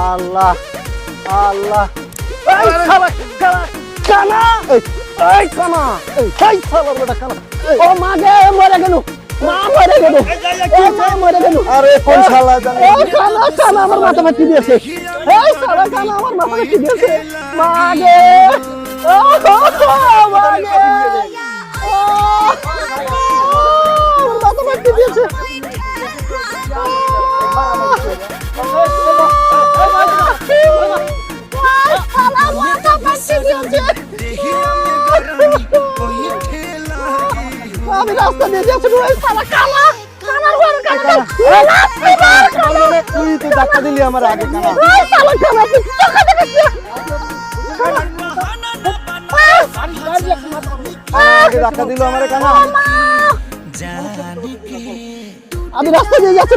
আল্লাহ আল্লাহ এই শালা কানা এই কানা এই শালা বড় কানা ও মা গে মরে গেল মা মরে গেল এই মা মরে গেল আরে কোন শালা জানি এই কানা কানা আমার মাথা ফাটি দিয়েছে এই শালা কানা আমার মাথা ফাটি দিয়েছে মা গে ও মা গে মাথা ফাটি দিয়েছে আমি রাস্তা দিয়ে যাচ্ছি তুই তো ধাক্কা দিলি আমার আগে ধাক্কা দিল আমার কানা আমি রাস্তা দিয়ে যাচ্ছি